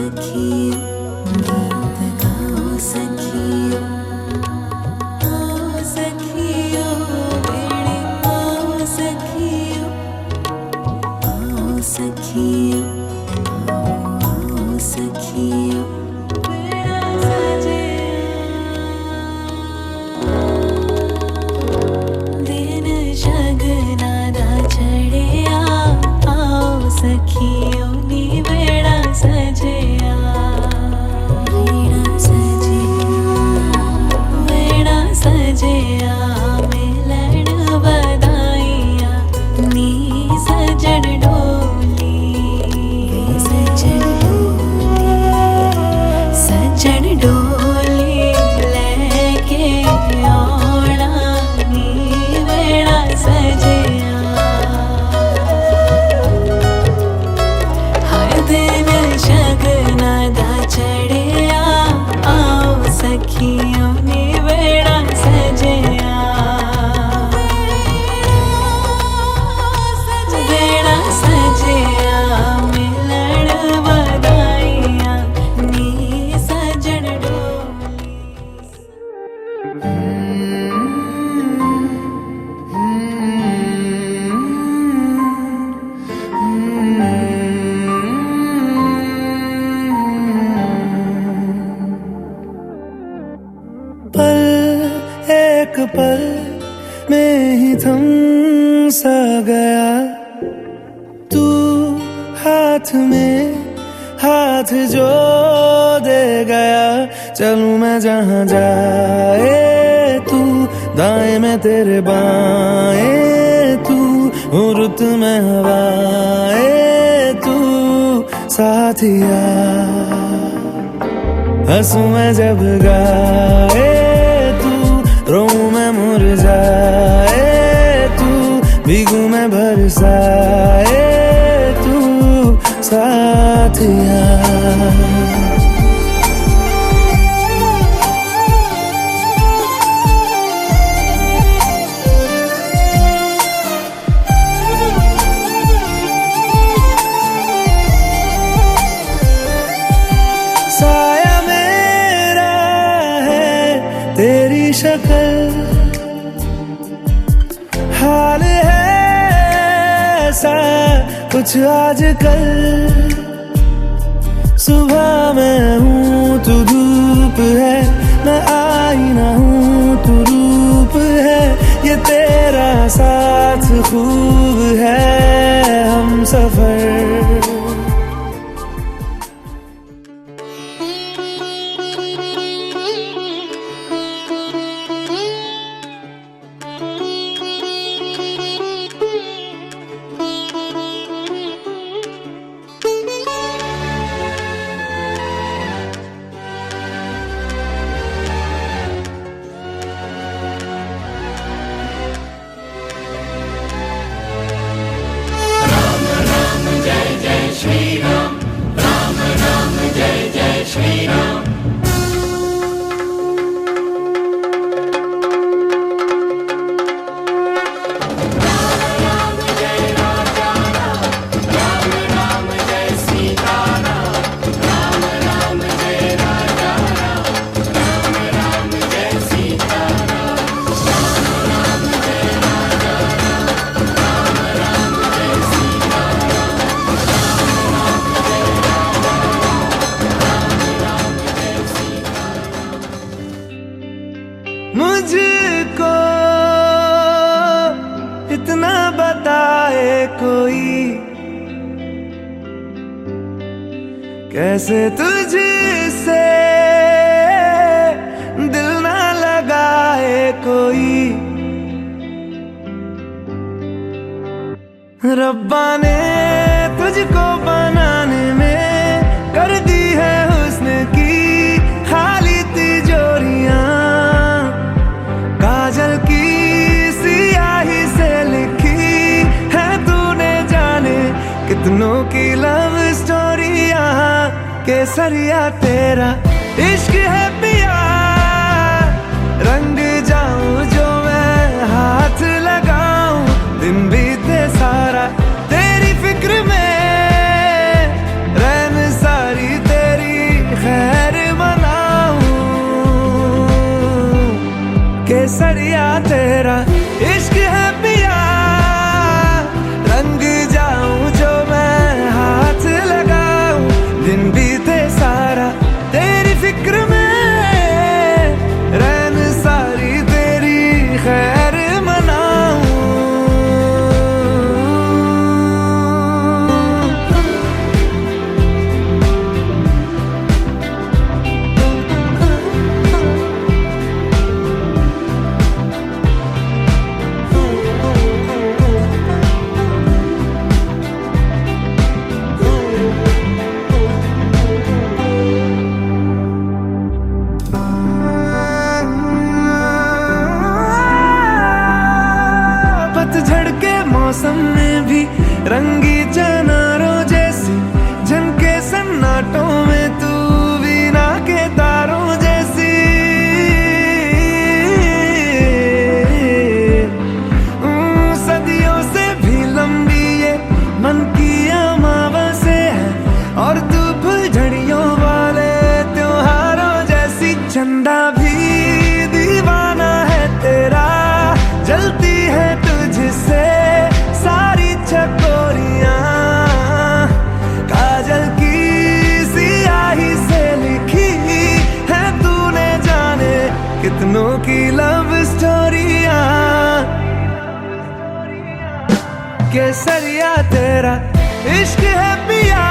सखियों गीत गाओ सखियों, आओ सखियों बेड़े आओ सखियों, आओ सखियों, आओ सखियों बेड़ा सजे दिन शगना दा चढ़िया, आओ सखियों नी बेड़ा सजिया, बेड़ा सजिया, बेड़ा सजिया मिलन बधाइयां नी सजन डोली, सजन डोली, सजन डोली लेके आना नी बेड़ा सजिया, हर दिन शगना दा चढ़िया, आओ सखियों नी बेड़ा सजिया, बेड़ा सजिया मिलन बधाइयां नी सजन डोली। पल एक पल में ही थम सा गया, तू हाथ में हाथ जो दे गया, चलूं मैं जहां जाए तू, दाएं में तेरे बाएं तू, रुत में हवाएं तू साथिया, हंसूं मैं जब गाए तू, रोऊं मैं मुरझाए तू, भीगूं मैं बरसाए तू साथिया। साया मेरा है तेरी शक्ल, हाल है ऐसा कुछ आजकल, सुबह मैं हूँ तू धूप है, मैं आईना हूँ तू रूप है, ये तेरा साथ खूब है हम सफर। मुझको इतना बताए कोई, कैसे तुझसे दिल ना लगाए कोई, रब्बा ने तुझको बनाने में कर दी है हुस्न की खाली तिजोरियां, काजल की सियाही से लिखी है तूने जाने कितनों की लव स्टोरियां, केसरिया तेरा इश्क है पिया, रंग जाऊं जो मैं हाथ लगाऊं, दिन बीते सारा तेरी फिक्र में, रैन सारी तेरी केसरिया तेरा इश्क है पिया,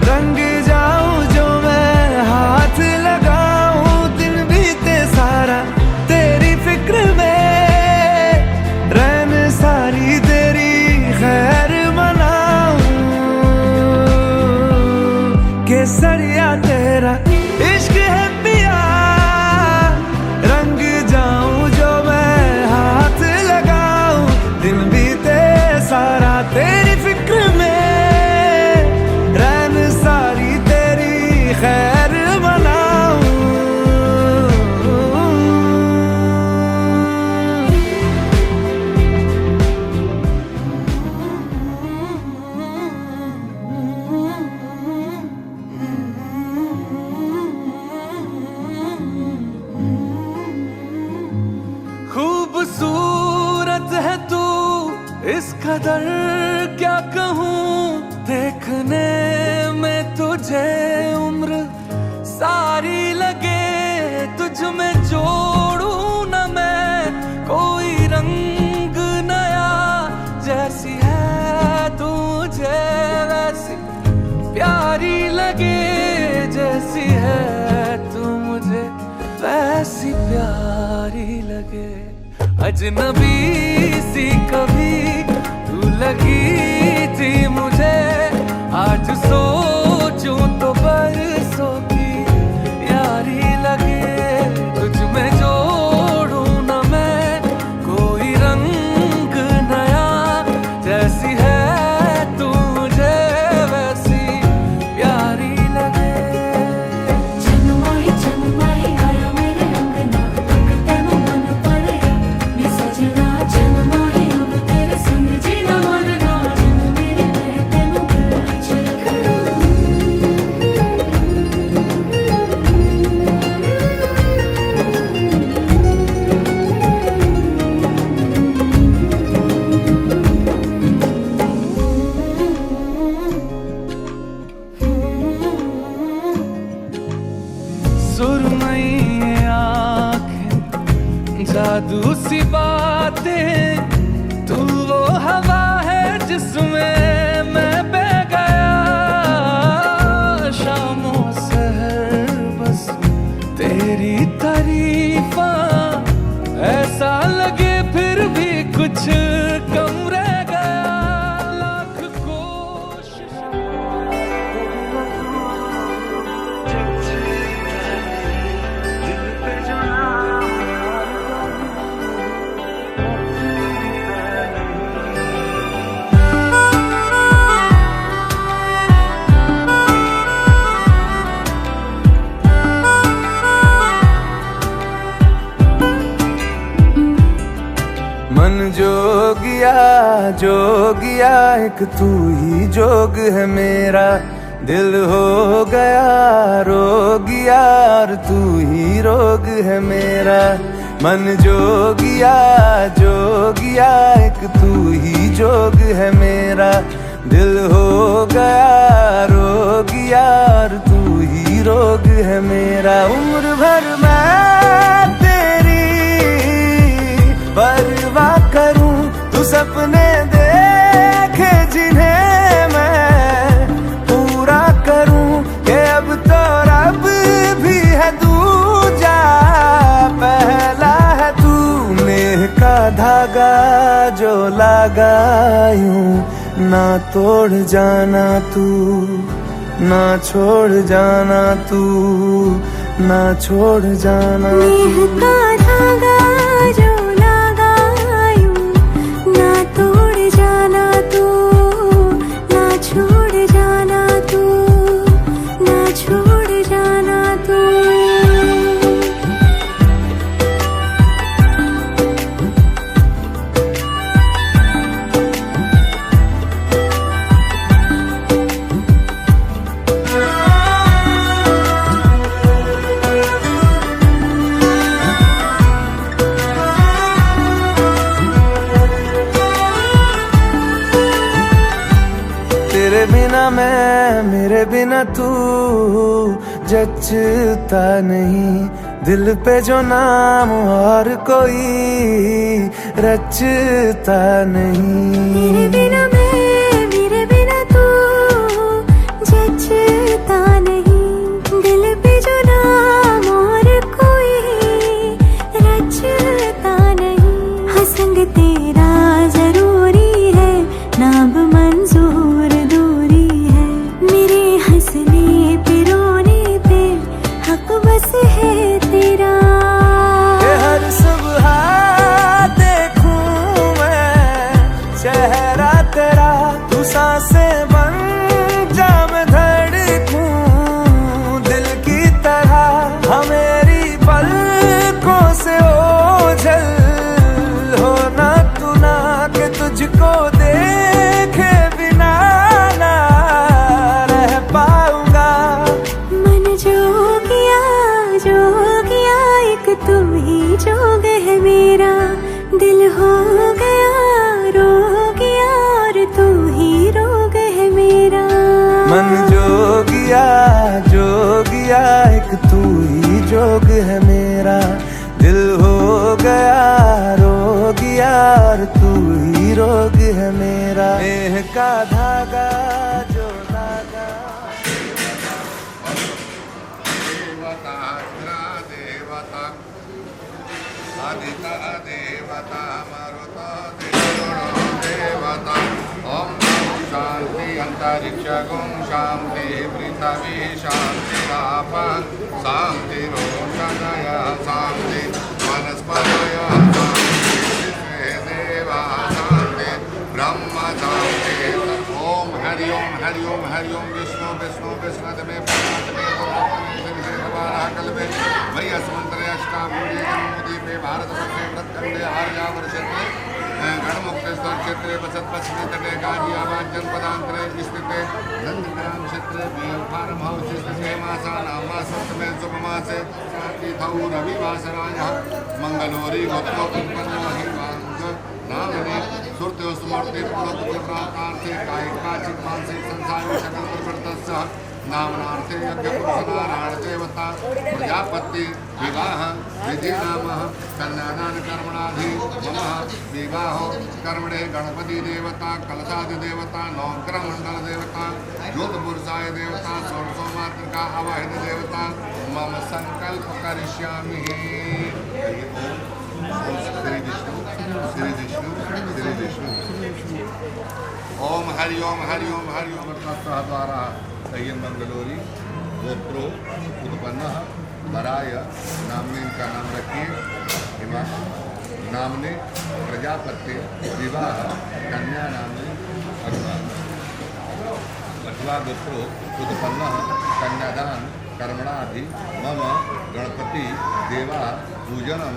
रंग जाऊं जो मैं हाथ लगाऊं, दिन बीते सारा तेरी फिक्र में, रैन सारी तेरी खैर मनाऊं। केसरिया तेरा इश्क है पिया, रंग जाऊं जो मैं हाथ लगाऊं, दिन बीते सारा तेरी फिक्र में, रैन सारी तेरी खैर मनाऊं। खूबसूरत है तू इस कदर क्या कहूँ, देखने में तुझे उम्र सारी लगे, तुझ में जोड़ूं न मैं कोई रंग नया, जैसी है तुझे वैसी प्यारी लगे, जैसी है तू मुझे वैसी प्यारी लगे। अजनबी सी कभी तू लगी थी मुझे, आज सोचूं तो बरसों की यारी लगे, तुझ में जोड़ूं न मैं कोई रंग नया, जैसी है तू मुझे वैसी प्यारी लगे। सुरमई आँखें जादू सी बातें, तू वो हवा है जिसमें मैं बह गया, शामों सहर बस तेरी तारीफा, ऐसा लगे फिर भी कुछ कम रह गया, लाख कोशिश। मन जोगिया एक तू ही जोग है मेरा, दिल हो गया रोगिया और तू ही रोग है मेरा। मन जोगिया एक तू ही जोग है मेरा, दिल हो गया रोगिया और तू ही रोग है मेरा। उम्र भर मैं तेरी परवाह करूं, तू सपने देखे जिन्हें मैं पूरा करूं, कि अब तो रब भी है दूजा, पहला है तू। नेह का धागा जो लगा यूं ना तोड़ जाना तू, ना छोड़ जाना तू, ना छोड़ जाना तू। नेह का धागा जो लगा यूं ना तोड़ जाना तू, ना छोड़ जाना तू, ना छोड़ जाना तू। बिना तू जचता नहीं, दिल पे जो नाम और कोई रचता नहीं। मेरे बिना मैं, मेरे बिना तू जचता नहीं, दिल पे जो नाम और कोई रचता नहीं। हाँ संग तेरा जरूरी है, नाम मंजूर दूरी है, मेरे हंसने पे रोने पे हक बस है तेरा। कि हर सुबह देखूं मैं चेहरा तेरा, तू सांसें बन जा मैं धड़कूं दिल की तरह। हाँ मेरी पलकों से ओझल होना तू ना, कि तुझको देखे बिना ना रह पाऊंगा। मन जो गया एक तू ही जोग है मेरा, दिल हो गया रो गया और तू ही रोग है मेरा। मन जोगिया एक तू ही जोग है मेरा, दिल हो गया रोगिया और तू ही रोग है मेरा। एह का धागा जो लागा देवता देवता आदिता देवता मरुत देवता। ओम शांति अंतरिक्ष गुम शांति पृथ्वी शांति आप शांति रोषणय शांति वनस्पतय शांति देवा शांति ब्रह्म शांति। ओम हरि ओम हरि ओम हरि ओम विष्णु विष्णु विष्णुदेव कल्पे वही अस्मंत्र अष्टाभुजे जन्मोदीपे भारतवर्षे प्रत्खंडे आर्यावर क्षेत्रे गणमुक्तेश्वर क्षेत्रे वसत पश्चिमी तटे गाजियाबाद जनपदांतरे स्थिते नंदग्राम क्षेत्रे फार्म हाउस स्थिते मासानां मासोत्तमे शुभमासे सातिथौ रविवासरायः मंगलोरी गोत्रोत्पन्नो हिमांग नामने सुरते स्मृति पूर्णपुत्रप्राप्तार्थे कायिकाचित मानसिक संसार सकल प्रवृत्तस्य नामनार्थे यज्ञपुरुषनारायण देवता प्रजापति विवाह विधि नाम कन्यादान कर्मणाधि मम विवाहो कर्मणे गणपति देवता कलशादि देवता नवग्रह मंडल देवता ज्योतिपुरुषाय देवता षोडशोमात्रिका आवाहिनी देवता मम संकल्प करिष्यामि। श्री विष्णु श्री विष्णु श्री विष्णु। ओम हरि ओम हरि ओम हरि ओम द्वारा सय्यम मंगलोरी गोत्रो उत्पन्न वराय नामने इनका नाम रखिए। हिमा नामने प्रजापति विवाह कन्या नामने अथवा गोत्रो उत्पन्न कन्यादान कर्मणाधि मम गणपति देवा पूजनम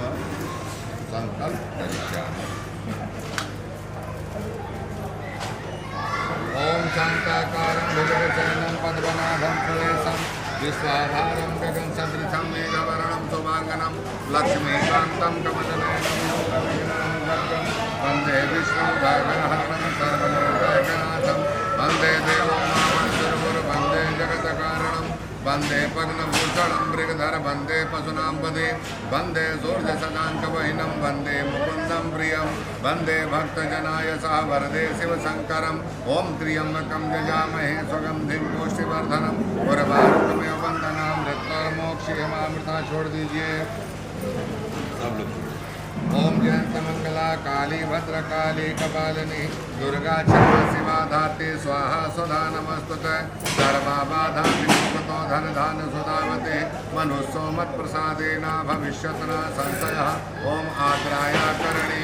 संकल्प करिष्यामि। ओम शांताकारं भुजगशयनं पद्मनाभं प्रवेशं विश्वाधारं गगन सदृशं मेघवर्णं शुभांगनं लक्ष्मीकान्तं कमलनयनं योगविघ्नहरं वन्दे विष्णुभगवहरणं सर्वलोकैकनाथं वन्दे देवो मामश्वरं वन्दे जगत्कारणं वन्दे पद्मभूषणं मृगधर वन्दे पशूनां वन्दे सूर्यशशाङ्कवहिनं वन्दे मुकुन्दं प्रियं वन्दे भक्तजनाय सह वरदे शिवशङ्करम्। ॐ त्र्यम्बकं यजामहे सुगन्धिं पुष्टिवर्धनम् उर्वारुकमेव वन्दनां मृत्युर्मोक्षयमामृता छोड़ दीजिए सब लोग। ओम जयंत मंगला काली भद्रकाली कपालिनी दुर्गा क्षमा शिवा धात्री स्वाहा सुधा नमस्तुते सर्वा बाधा विमुक्तो धन धान सुधावते मनुष्यो मत प्रसादेन भविष्यत् न संशयः। ओम आद्राया करणी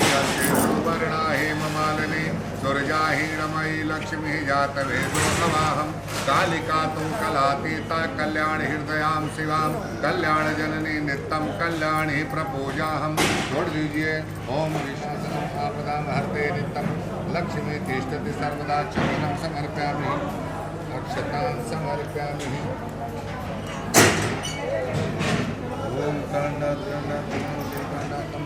सुवर्णा हेममालिनी दुर्जाहीणमयी लक्ष्मी जातवेदोऽहं कालिका तु कलातीता कल्याण हृदयां शिवां कल्याण जननी नित्यं कल्याणी प्रपूजाहं। छोड़ दीजिए। ओम विश्वासनम आपदां हरते नित्यं लक्ष्मी तिष्ठति सर्वदा चरणं समर्पयामि अक्षतां समर्पयामि। ओम कर्णात्म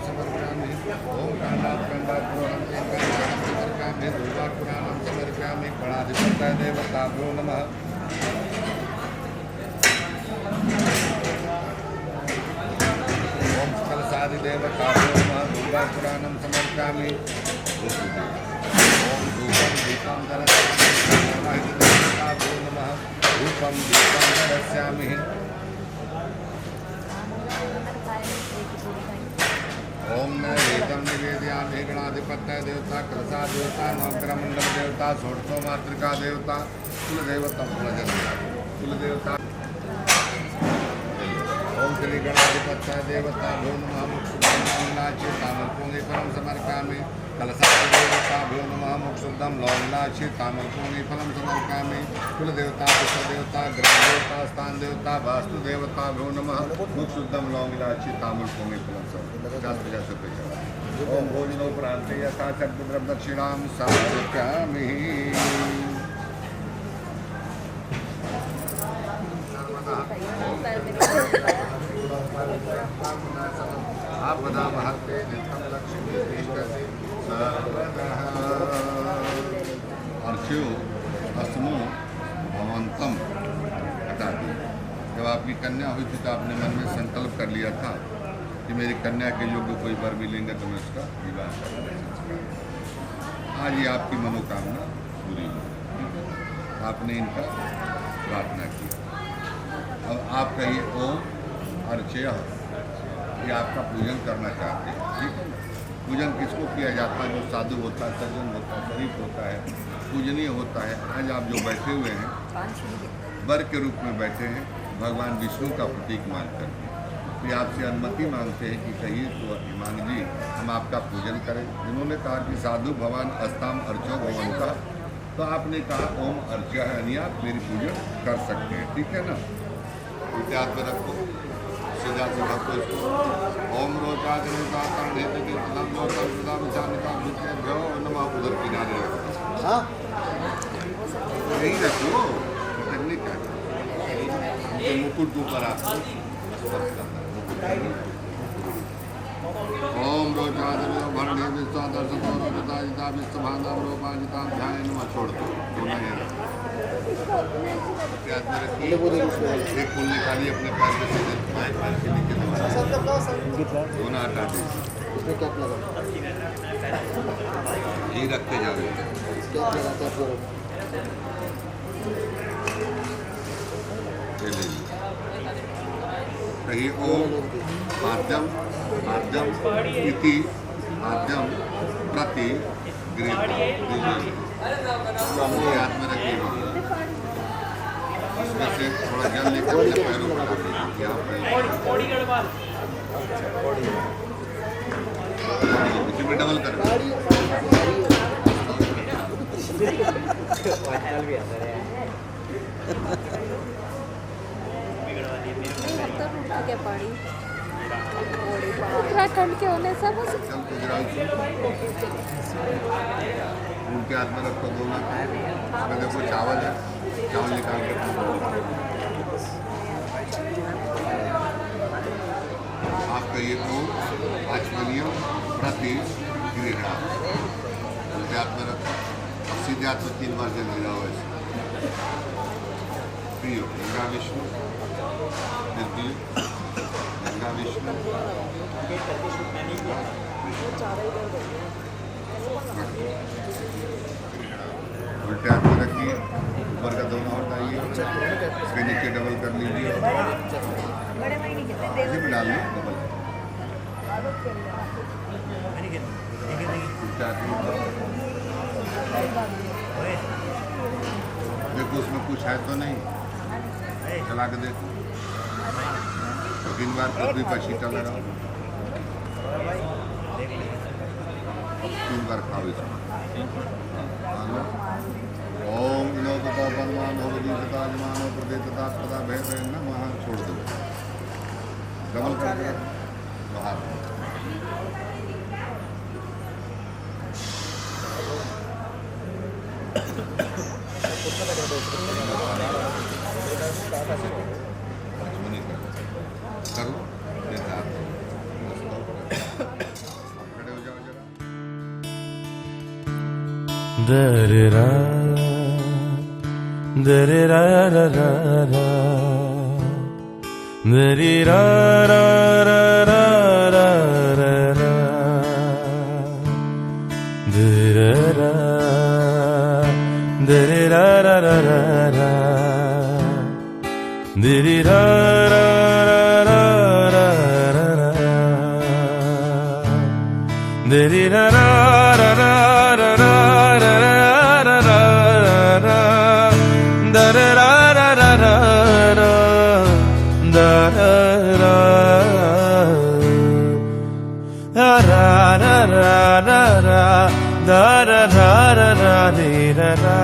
समर्पयामि। ओम कर्णात्म समर्पयामि। दुर्गा पुराणं समर्पयामि। गणाधिपतये देवताभ्यो नमः। देवताभ्यो नमः दुर्गापुराणं समर्पयामि ओम धूपं दीपं दर्शयामि देवताभ्यो नमः धूपं दीपं दर्शयामि ओम नैवेद्यं निवेदयामि गणाधिपत्य देवता कलशा देवता नवग्रहमंडल देवता षोडशो मातृका देवता कुलदेवता कुलदेवता ओम श्री गणाधिपत्य देवता भो नमः मुक्षुद्धं तामलपूंगे फलं समर्पयामि कलशा देवता भो नमः मुक्षुद्धं लौलाक्षि तामलपूंगे फलं समर्पयामि कुलदेवता विश्वदेवता ग्रामदेवता स्थान देवता वास्तु देवता भो नमः मुक्षुद्धं लौलाक्षि तामलपूंगे फलं समर्पयामि ओम भोजनोपरान्ते यथा चक्रद्रव्य दक्षिणां समर्पयामि आपदा महत्ते नित्यं लक्ष्मी तिष्ठति सर्वदा अर्च्यो अस्मो भवन्तम हटा दी। जब आपकी कन्या हुई थी तो आपने मन में संकल्प कर लिया था कि मेरी कन्या के योग्य कोई वर मिलेंगे तो मैं उसका विवाह करने संस्कार। आज ये आपकी मनोकामना पूरी हुई, आपने इनका प्रार्थना की। अब आप कहिए ओम अर्चय, ये आपका पूजन करना चाहते हैं, ठीक है। पूजन किसको किया जाता है? जो साधु होता है, सज्जन होता है, शरीफ होता है, पूजनीय होता है। आज आप जो बैठे हुए हैं वर के रूप में बैठे हैं, भगवान विष्णु का प्रतीक मानकर ये आपसे अनुमति मांगते हैं कि कहिए तो हिमांग जी हम आपका पूजन करें। जिन्होंने कहा कि साधु भगवान अस्ताम अर्चो भगवंता, तो आपने कहा ओम अर्चय है, यानी आप मेरी पूजन कर सकते हैं, ठीक है ना। याद में रखो, सीधा से रखो इसको। ओम रोचा नमः उधर किनारे रखो, यही रखो, पकड़ने का मुकुट ऊपर आपको ओम रोचा भरणे विश्वादर्शता विश्वभांधा ध्यान नमः छोड़ दो। एक फूल निकालिए अपने पैर के सीधे पैर के नीचे दोनों हटा दीजिए, यही रखते जाओ। कहिए ओम आद्यम आद्यम इति आद्यम प्रति गृह हाथ में रखिए। इसमें से थोड़ा जल लेकर अपने पैरों पर इसमें डबल कर उत्तराखंड के होने सब उनके हाथ में रखो दोनों। इसमें देखो चावल है, चावल निकाल के आप कहिए को आचमनियम प्रति गृह उनके हाथ में रखो। अब सीधे हाथ में 3 बार जल गिराओ ऐसे। प्रियो गंगा विष्णु निर्दियो गंगा विष्णु उल्टे हाथ में रखिए, ऊपर का दोनों हटाइए, इसके नीचे डबल कर लीजिए, इसी में डाल लो डबल। देखो उसमें कुछ है तो नहीं, चला के देखो। 3 बार पृथ्वी पर छींटा लगाओ, 3 बार खाओ इसमें। ओम नवता परमान होताजमानो प्रदेशता सदा भय नमः छोड़ दो, डबल करके बाहर। करो खड़े हो जाओ जरा। दररा दररा रा रा रा दरी रा रा रा रा रा रा Diri ra ra ra ra ra ra ra. Diri ra ra ra ra ra ra ra ra ra ra. Da ra ra ra ra ra ra. Da ra ra. Da ra ra ra ra ra. Da ra ra ra ra ra ra.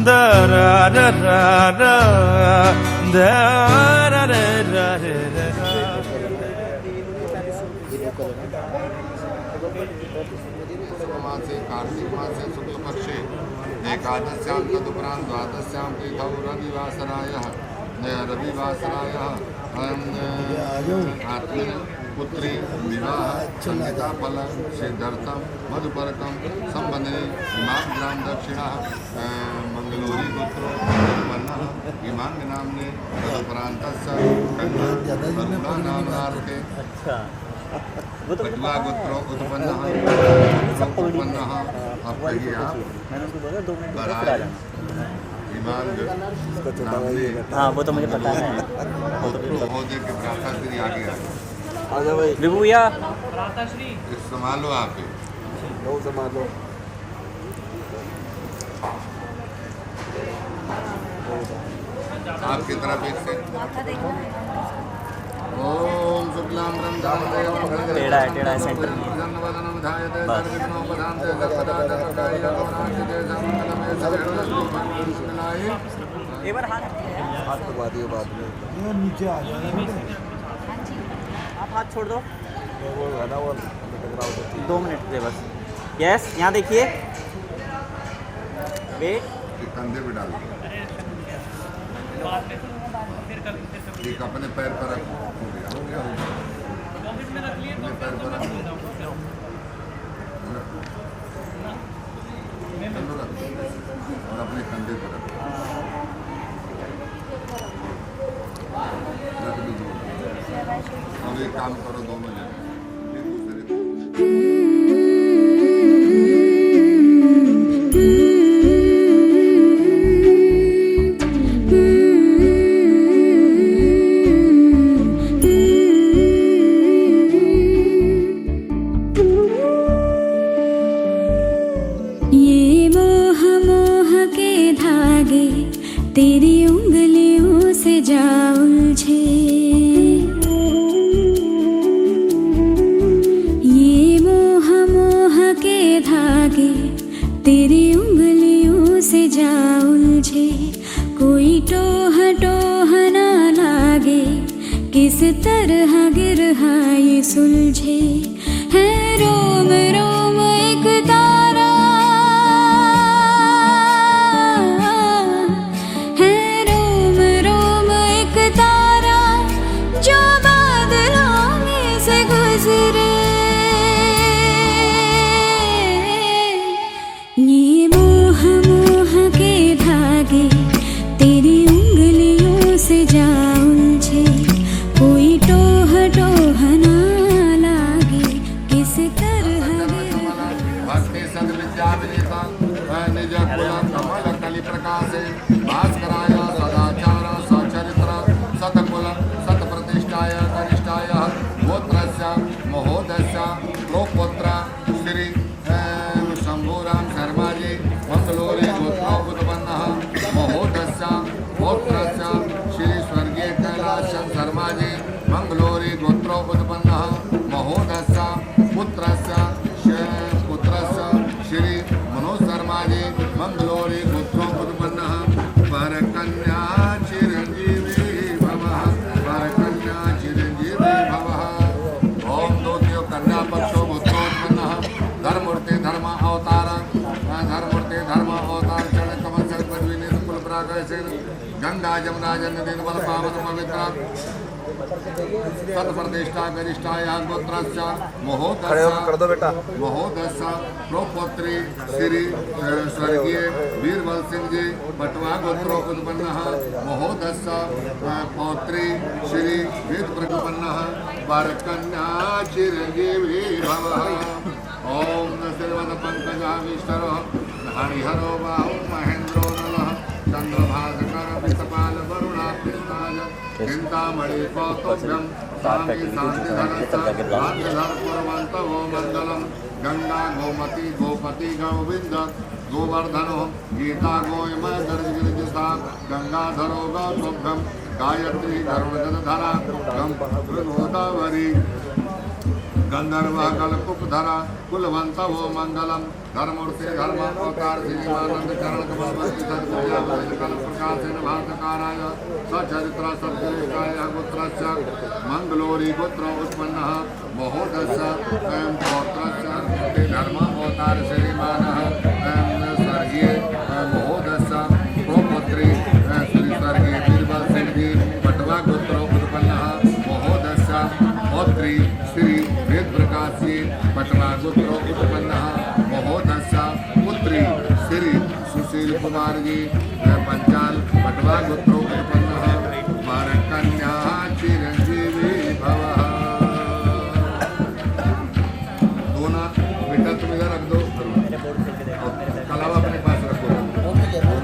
Da ra ra ra ra. Da ra ra ra ra. मासे कार्तिक मासे शुक्ल पक्षे एकादश्यां तदुपरांत द्वादश्यां तिथौ रविवासरायः आत्मन पुत्री विवाह संहिता फल सिद्धार्थम मधुपरकम संबंधे इमां ग्राम दक्षिणा मंगलोरी गोत्रो इमांग नामने तदुपरांतस्य कन्या नामनार्थे पटवा गोत्रो उत्पन्नः अब कहिए आप बराय इमांग नामने। हाँ वो तो मुझे पता है। महोदय के भ्राता श्री आगे विभू भैया संभालो आप संभालो। आपकी तरफ एक से ओम शुक्लाम टेढ़ा है सेंटर में। एक बार हाथ करवा दियो बाद में। नीचे आ जाए आप हाथ छोड़ दो। वो है ना वो टकराव होती है। 2 मिनट दे बस। यस यहाँ देखिए वेट कंधे पे डाल एक अपने पैर पर रख अपने पैर पर रख और अपने कंधे पर रख दो। अब एक काम करो दोनों जने एक दूसरे को तेरी उंगलियों से जा उलझे, ये मोह मोह के धागे तेरी उंगलियों से जा उलझे। कोई टोह टोह ना लागे, किस तरह गिरहा ये सुलझे। है रोम रोम एक तारा, ये मोह मोह के धागे तेरी उंगलियों से जा उलझे। कोई टोह टोह ना लागे, किस तरह भक्ति सद्विद्या विनीता निज कुल कमल कलि प्रकाशे भास्कराय सदाचार सचरित्र सतकुल सतप्रतिष्ठाय कनिष्ठाय गोत्रस्य महोदयस्य लोकपुत्र श्री शंभूराम शर्मा जी मंगलोरी गोत्रोत्पन्नः महोदयस्य गोत्रस्य श्री स्वर्गीय कैलाश शर्मा जी मंगलोरी गोत्रोत्पन्नः महोदयस्य पुत्रस्य श्री मनोज शर्मा जी मंगलोरी गोत्रोत्पन्नः वरकन्या चिरंजीवी भवः वरकन्या चिरंजीवी भवः। ओम दोत्यो कन्या पक्षो गोत्रोत्पन्नः धर्मूर्ति धर्म अवतार चरण कमल चल पदवी कुल प्रागय से गंगा जमुना जन्नति बल पावन पवित्र सतप्रतिष्ठा गरिष्ठाय गोत्रस्य महोदयस्य प्रोपौत्री श्री स्वर्गीय वीरबल सिंह जी पटवा गोत्रो उत्पन्नः महोदयस्य पौत्री श्री वेद प्रकुपन्नः वरकन्या चिरंजीवी भवः। ओम नरसिंह पंकजामीश्वरो हरिहरो बाहु महेंद्रो नलः चंद्रभास्कर विष्टपाल वरुणा कृष्णाय चिंतामणि कौतुभ्यम स्वामी शांतिधर कुर्वन्तः मंगलम गंगा गोमती गोपति गोविंद गोवर्धनो गीता गोयमय गर्जगिरिजिता गंगाधरो गौतुभ्यम गायत्री धरुणधरा गोदावरी गंधर्व कलकुपधरा कुलवंतवो मंगलम धर्मूर्ति धर्म अवतार श्रीमानंद चरण कमलवती सद्गुरुया कल प्रकाशन भातकाराय सचरित्र सत्कृष्टाय पुत्रस्य मंगलोरी पुत्र उत्पन्नः महोदस्य स्वयं पौत्रस्य धर्म अवतार श्रीमानः स्वर्गीय महोदस्य गोपुत्री श्री स्वर्गीय बीरबल सिंह जी पटवा गोत्र उत्पन्नः महोदस्य पौत्री श्री वेद प्रकाश जी पटना गोत्र उत्पन्नः महोदस्य पुत्री श्री सुशील कुमार जी पंचाल पटवा गोत्र उत्पन्नः वर कन्या चिरंजीवी भवः। दोनों बेटा तुम इधर रख दो, कलावा अपने पास रखो, कलावा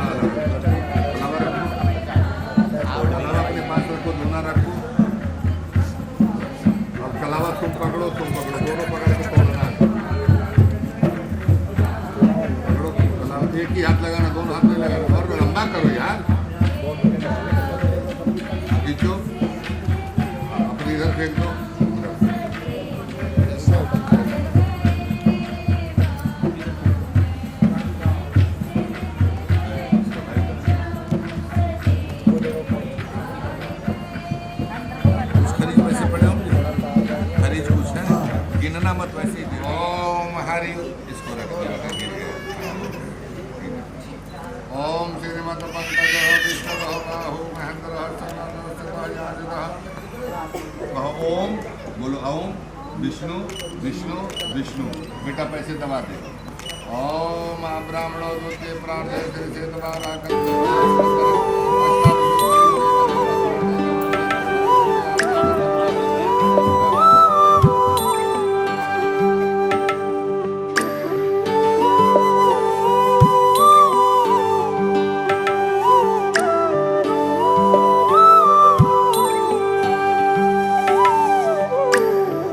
अपने पास रखो, दोनों रखो। कलावा तुम पकड़ो, दोनों पकड़ के तोड़ना। पकड़ो कलावा, एक ही हाथ लगाना, दोनों हाथ नहीं लगाना, और लंबा करो यार। खींचो, अपनी इधर फेंक दो। गिनना मत, वैसे ही ओम हरि, इसको रख दिया। ओम श्रीमद पंकज विष्णु राहु महेंद्र ओम बोलो, ओम विष्णु विष्णु विष्णु। बेटा पैसे दबा दे। ओम ब्राह्मणों द्वितीय प्राण से दबा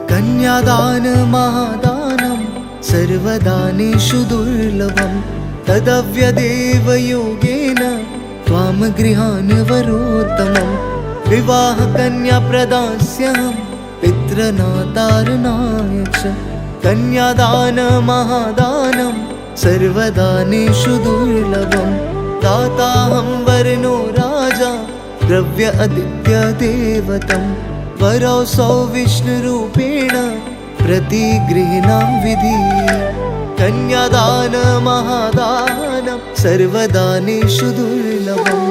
कन्यादान महादानं सर्वदानेषु दुर्लभं तदव्यदेव योगेन त्वां गृहान् वरोत्तमं विवाह कन्या प्रदास्यहं पितृनातारणाय च। कन्यादान महादानं सर्वदानेषु दुर्लभं दाताहं वर्णो राजा द्रव्य आदित्य देवतं वरौसौ विष्णुरूपेण प्रतिगृह्णां विधि। कन्यादान महादानं सर्वदानेषु दुर्लभम्।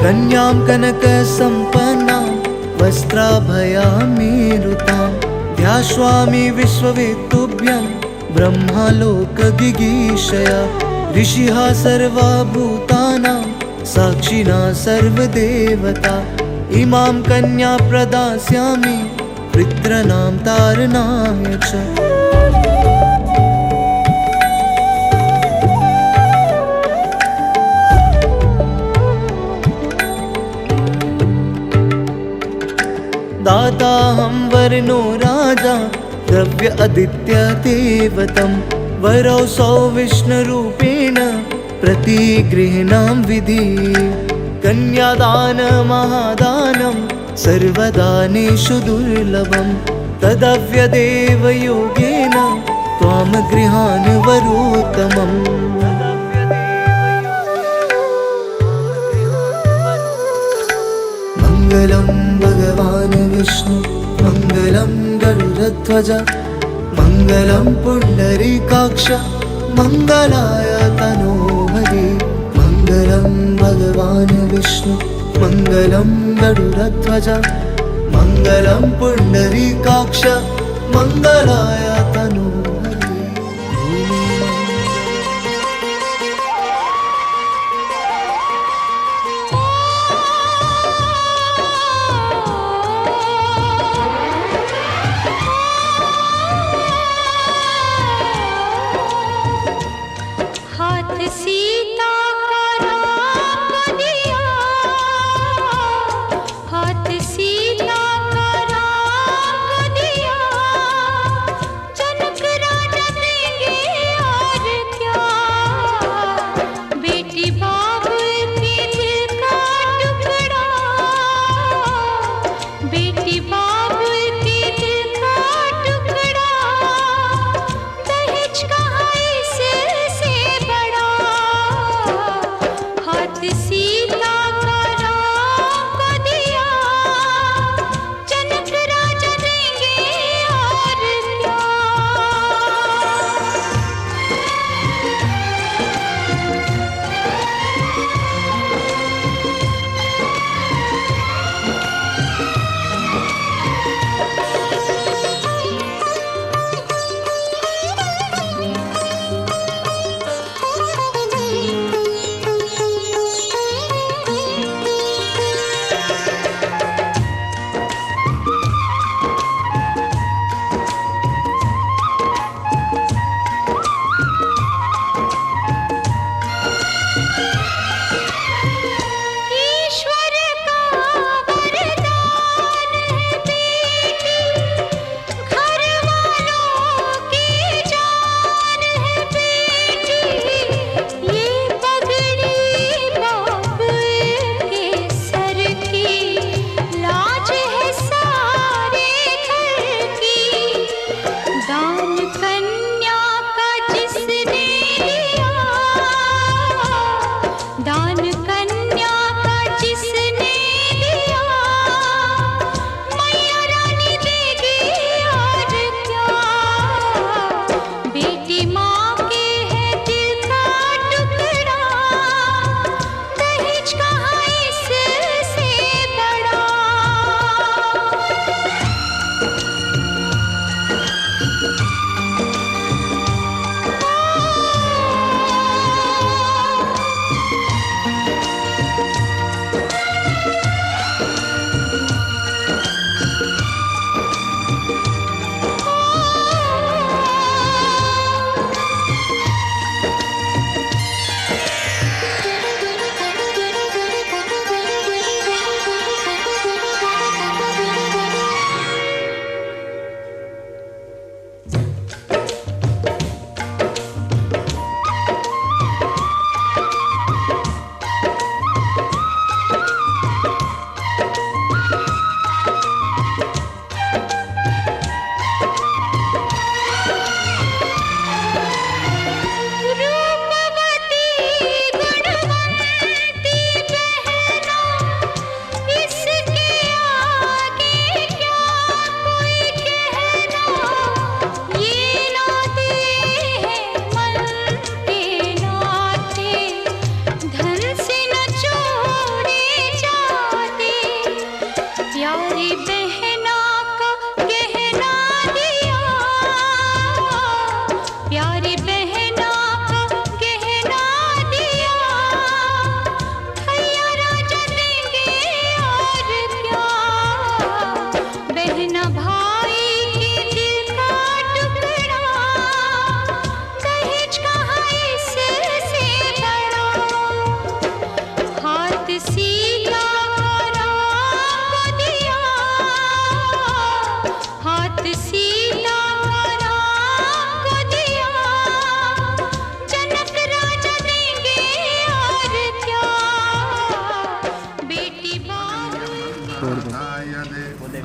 कन्यां कनकसम्पन्नां वस्त्राभयामेरुतां ध्यास्वामि विश्ववेत्तुभ्यं ब्रह्मालोकगिगीषया। ऋषिः सर्वभूतानां साक्षिणा सर्वदेवता इमां कन्या प्रदास्यामि पितॄणां तारणाय च। दाताहं वर्णो राजा द्रव्य आदित्य देवतं वरौसौ विष्णुरूपेण प्रतिगृह्णां विधि। कन्यादान महादानं सर्वदानेषु दुर्लभं तदव्यदेव योगेन त्वां गृहान् वरोत्तमम्। मंगलं भगवान् विष्णु मंगलं गरुडध्वज मंगलं पुंडरीकाक्ष मंगलाय तनोहरि। मंगलं भगवान् विष्णु मंगलं गरुडध्वज मंगलं पुंडरीकाक्ष मंगलाय तनोहरि।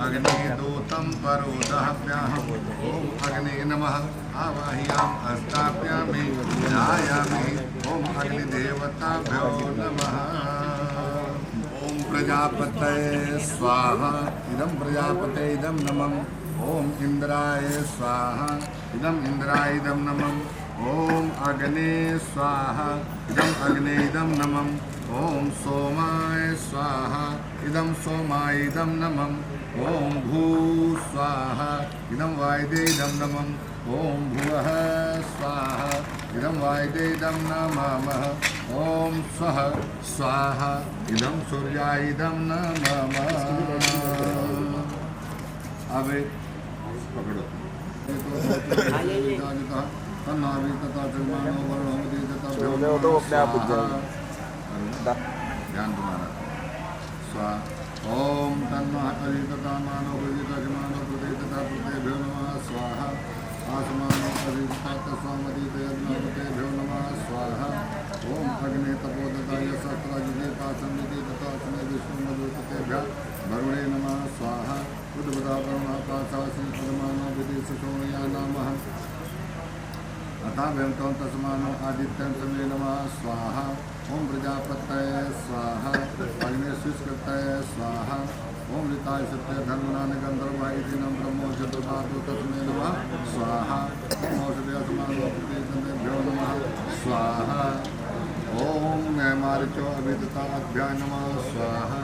अग्निदूतं परोदहव्याहम् ॐ अग्ने नमः आवाहयामि अस्ताप्यामि ध्यायामि ॐ अग्निदेवताभ्यो नमः ॐ प्रजापतये स्वाहा इदं प्रजापते इदं नमः ॐ इंद्राय स्वाहा इदं इंद्राय इदं नमः ॐ अग्ने स्वाहा इदं अग्ने इदं नमः ॐ सोमाय स्वाहा इदं सोमाय इदं नमः ॐ भू स्वाहा इदं वायदे इदं नमः ॐ भुवः स्वाहा इदं वायदे इदं नमः ॐ स्वः स्वाहा इदं सूर्याय इदं नमः अब पकड़ो तन्नाभि तथा चर्माणो वर्णोमति तथा ध्यान तुम्हारा स्वा ओम तन्मः हरि तथा मानव हरि तजमानो प्रदे तथा प्रदेभ्यो नमः स्वाहा आसमानो हरि तथा तस्वामति तयज्ञापतेभ्यो नमः स्वाहा ओम अग्ने तपोदताय सहस्राजिते तासन्निति तथा स्ने विष्णु मधुपतेभ्यः वरुणे नमः स्वाहा उद्भुता वरुणः काशासि पदमानो विदेश सोमया नमः अथा व्यंतो तस्मानो आदित्यं समे नमः स्वाहा ओम प्रजापतये स्वाहा अग्ने शुष्कतये स्वाहा ओम ऋताय सत्य धर्मनान गंधर्वायिनं ब्रह्मो चतुर्धातु तस्मै नमः स्वाहा ओम औषधे समानो प्रतीतमेभ्यो नमः स्वाहा ओम नैमारिचो अभिदता अभ्याय नमः स्वाहा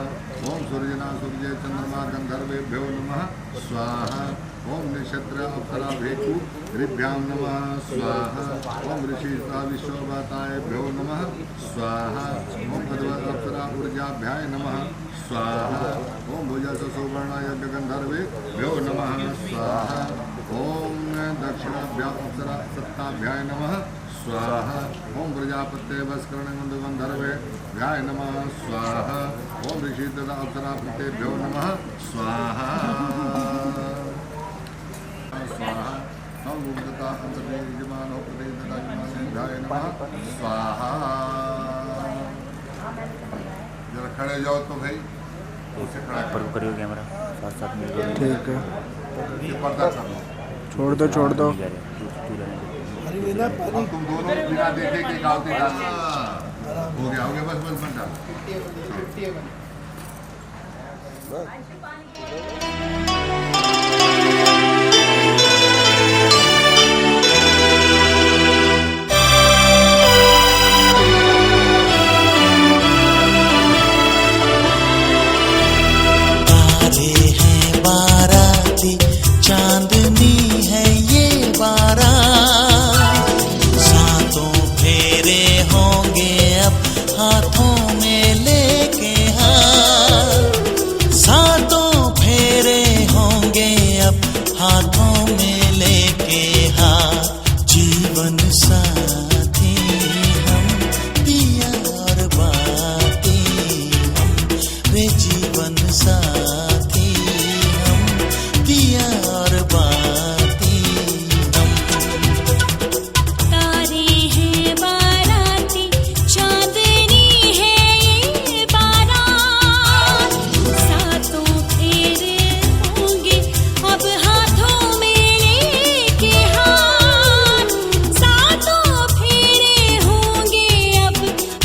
ओम सूर्यना सूर्ये चंद्रमा गंधर्वेभ्यो नमः स्वाहा ओम नक्षत्र अप्सरा भेकु ऋभ्यां नमः स्वाहा ओम ऋषिता विश्ववातायभ्यो नमः स्वाहा ओम पद्मवत अप्सरा ऊर्जाभ्याय नमः स्वाहा ओम भुजस सुवर्ण यज्ञ गंधर्वेभ्यो नमः स्वाहा ओम दक्षिणाभ्यां अप्सरा सत्ताभ्याय नमः स्वाहा ओम प्रजापते वस्कर्ण गंधर्वेभ्याय नमः स्वाहा ओम ऋषि तथा अप्सरा प्रतेभ्यो नमः स्वाहा स्वाहा हम मुक्तता अंतरे यजमान हो प्रदेश तथा यजमानेभ्याय नमः स्वाहा जरा खड़े जाओ तो भाई उसे खड़ा करियो कैमरा साथ साथ में ठीक है ये पर्दा कर लो छोड़ दो अब तुम दोनों बिना देखे के गावते डालना हो गया बस बन डाल चांदनी है ये बारात, सातों फेरे होंगे अब हाथों में लेके हाथ, सातों फेरे होंगे अब हाथों में लेके हाथ। जीवन साथी हम दिया और बाती हम रे जीवन साथी हम दिया और बाती हम। तारे हैं बाराती चांदनी है ये बारात, सातों फेरे होंगे अब हाथों में लेके हाथ, सातों फेरे होंगे अब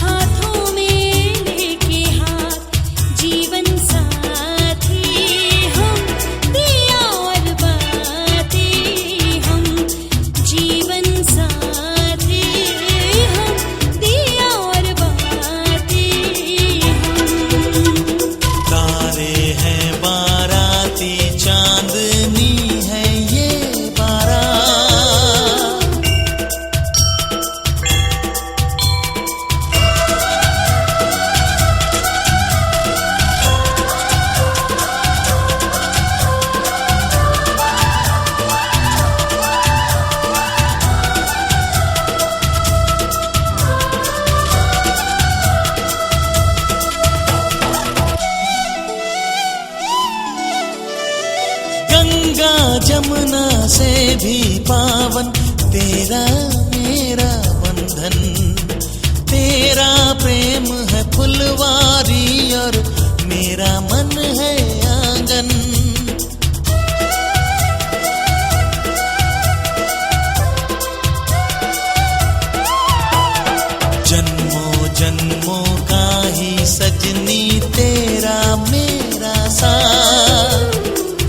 हाथों में लेके हाथ। जीवन साथी हम दिया और बाती हम, जीवन साथी हम दिया और बाती हम। तारे हैं बाराती चांदनी है ये बारात। गंगा जमुना से भी पावन तेरा मेरा बंधन, तेरा प्रेम है फुलवारी और मेरा मन है आंगन। जन्मों जन्मों का ही सजनी तेरा मेरा साथ,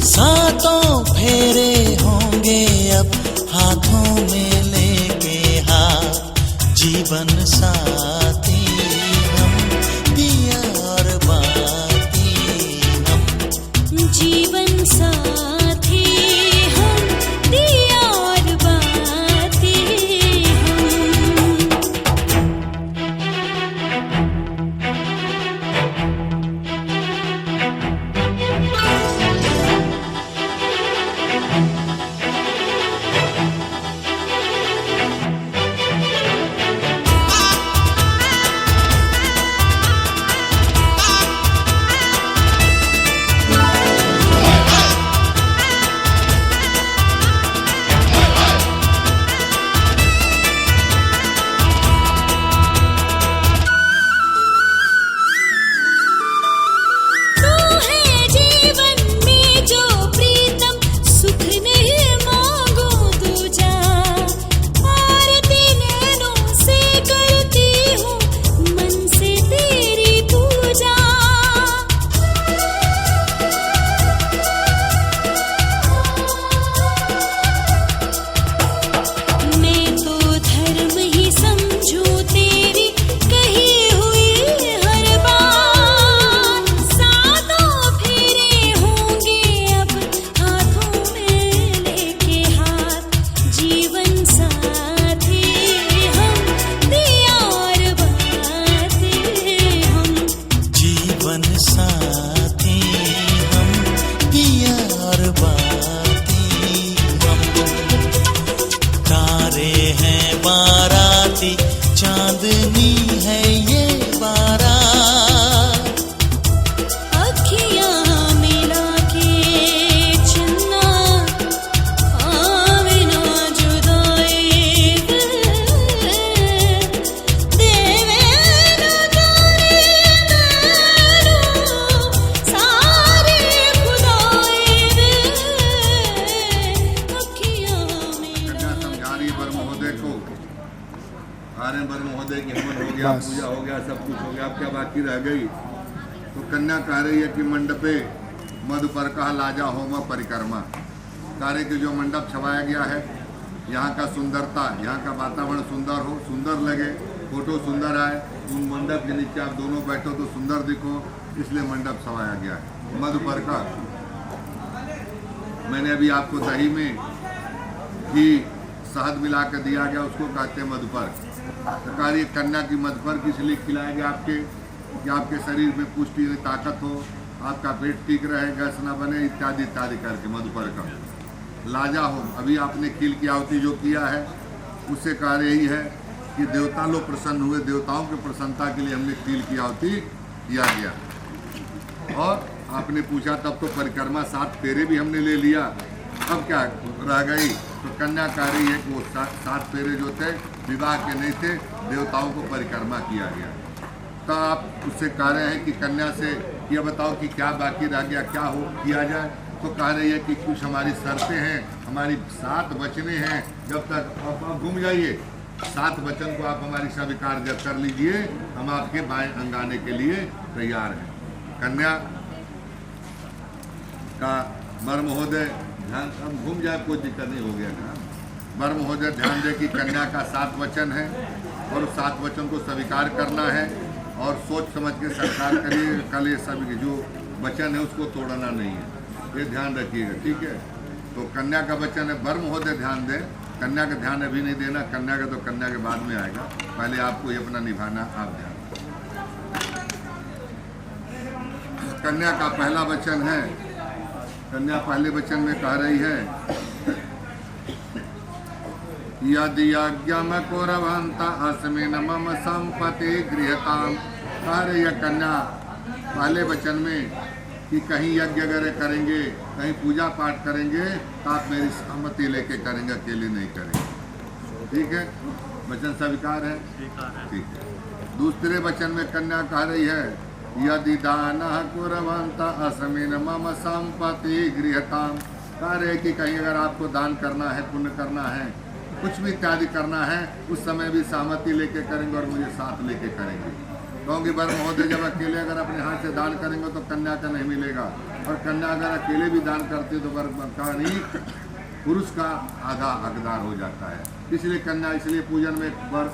सातों फेरे होंगे अब हाथों में लेके हाथ, जीवन साथी हम पिया और बाती हम। जीवन साथी हम दिया और बाती हम। चांदनी है ये बारात, अखियाँ मिला के चन्ना आवे ना जुदाई देवे ना जाने सारे खुदाई अखियाँ मिला। समझा रही बर महोदय को, आर्य बर महोदय की हवन हो गया, पूजा हो गया, सब कुछ हो गया, अब क्या बाकी रह गई? तो कन्या कह रही है कि मंडपे मधुपर कहा लाजा होमा परिक्रमा। कार्य के जो मंडप छवाया गया है, यहाँ का सुंदरता, यहाँ का वातावरण सुंदर हो, सुंदर लगे, फोटो सुंदर आए, उन मंडप के नीचे आप दोनों बैठो तो सुंदर दिखो, इसलिए मंडप छवाया गया है मधुपर का। मैंने अभी आपको दही में घी शहद मिला के दिया गया, उसको कहते हैं मधुपर। सरकारी कन्या की मधुपर किस लिए खिलाया गया आपके, कि आपके शरीर में पुष्टि ताकत हो, आपका पेट ठीक रहे, गैस ना बने, इत्यादि इत्यादि करके मधुपर का। लाजा हो, अभी आपने खील की आहुति जो किया है, उससे कार्य यही है कि देवता लोग प्रसन्न हुए, देवताओं की प्रसन्नता के लिए हमने खील की आहुति किया गया। और आपने पूछा तब तो परिक्रमा 7 फेरे भी हमने ले लिया, अब क्या रह गई? तो कन्या कह रही है कि वो 7 फेरे जो थे विवाह के नहीं थे, देवताओं को परिक्रमा किया गया। तो आप उससे कह रहे हैं कि कन्या से ये बताओ कि क्या बाकी रह गया, क्या हो किया जाए? तो कह रही है कि कुछ हमारी शर्तें हैं, हमारी 7 वचनें हैं, जब तक आप घूम जाइए 7 वचन को आप हमारी स्वीकार जब कर लीजिए, हम आपके बाएं अंगाने के लिए तैयार हैं। कन्या का बर महोदय ध्यान, अब घूम जाए कोई दिक्कत नहीं, हो गया ना। बर महोदय ध्यान दे कि कन्या का 7 वचन है और उस 7 वचन को स्वीकार करना है और सोच समझ के स्वीकार करिए। कल ये सब जो वचन है उसको तोड़ना नहीं है, ये ध्यान रखिएगा, ठीक है? तो कन्या का वचन है, बर महोदय ध्यान दें। कन्या का ध्यान अभी नहीं देना, कन्या का तो कन्या के बाद में आएगा, पहले आपको ये अपना निभाना, आप ध्यान। कन्या का पहला वचन है, कन्या पहले वचन में कह रही है, यदि यज्ञ में कौरवंत अस्मिन मम संपत्ति गृहताम। कह रही है कन्या पहले वचन में कि कहीं यज्ञ वगैरह करेंगे, कहीं पूजा पाठ करेंगे तो आप मेरी सहमति लेके करेंगे, अकेले नहीं करेंगे, ठीक है? वचन स्वीकार है, ठीक है। दूसरे वचन में कन्या कह रही है यदि दानः कुर्वन्त अस्मिन् मम संपत्ति गृहताम। कह रहे कि कहीं अगर आपको दान करना है, पुण्य करना है, कुछ भी इत्यादि करना है, उस समय भी सहमति लेके करेंगे और मुझे साथ लेके करेंगे। क्योंकि वर महोदय जब अकेले अगर अपने हाथ से दान करेंगे तो कन्या का नहीं मिलेगा, और कन्या अगर अकेले भी दान करते तो वर का नहीं, पुरुष का आधा हकदार हो जाता है। इसलिए कन्या, इसलिए पूजन में वर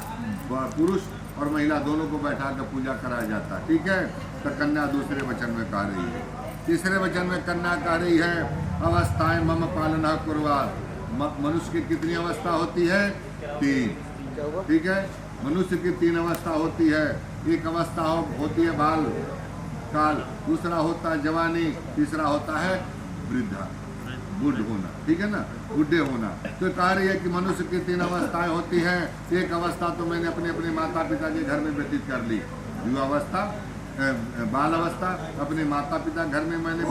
पुरुष और महिला दोनों को बैठा कर पूजा कराया जाता है। ठीक है, तो कन्या दूसरे वचन में कह रही है। तीसरे वचन में कन्या कह रही है अवस्थाएं मम पालना कुर्वा। मनुष्य की कितनी अवस्था होती है? 3। ठीक है, मनुष्य की 3 अवस्था होती है। एक अवस्था होती है बाल काल, दूसरा होता है जवानी, तीसरा होता है वृद्धा, बुढ़ होना। ठीक है ना, बुढ़े होना। तो कह रही है कि मनुष्य की 3 अवस्थाएं होती हैं। एक अवस्था तो मैंने अपने अपने माता पिता के घर में व्यतीत कर ली, युवावस्था, बाल अवस्था अपने माता पिता घर में मैंने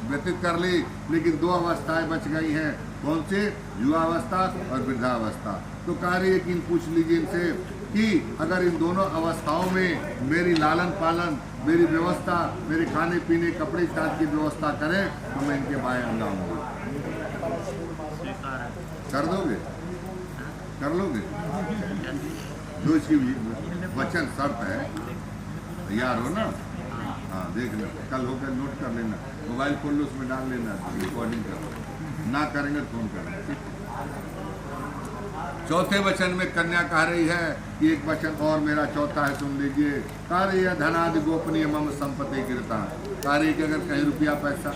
व्यतीत कर ली। लेकिन 2 अवस्थाएं बच गई हैं। कौन से? युवावस्था और वृद्धावस्था। तो कह रही है कि पूछ लीजिए इनसे कि अगर इन दोनों अवस्थाओं में मेरी लालन पालन, मेरी व्यवस्था, मेरे खाने पीने, कपड़े इत्यादि की व्यवस्था करें तो मैं इनके बाएं अंग आऊंगी। कर दोगे? कर लोगे? जो इसकी वचन शर्त है, तैयार हो ना? हाँ, देख लो, कल होकर नोट कर लेना, मोबाइल खोल लो, उसमें डाल लेना, रिकॉर्डिंग कर। ना करेंगे तो फोन करेंगे। चौथे वचन में कन्या कह रही है कि एक वचन और मेरा चौथा है, सुन लीजिए। कह रही है धनादि गोपनीय मम संपत्ति गिरता। कह रही है कि अगर कहीं रुपया पैसा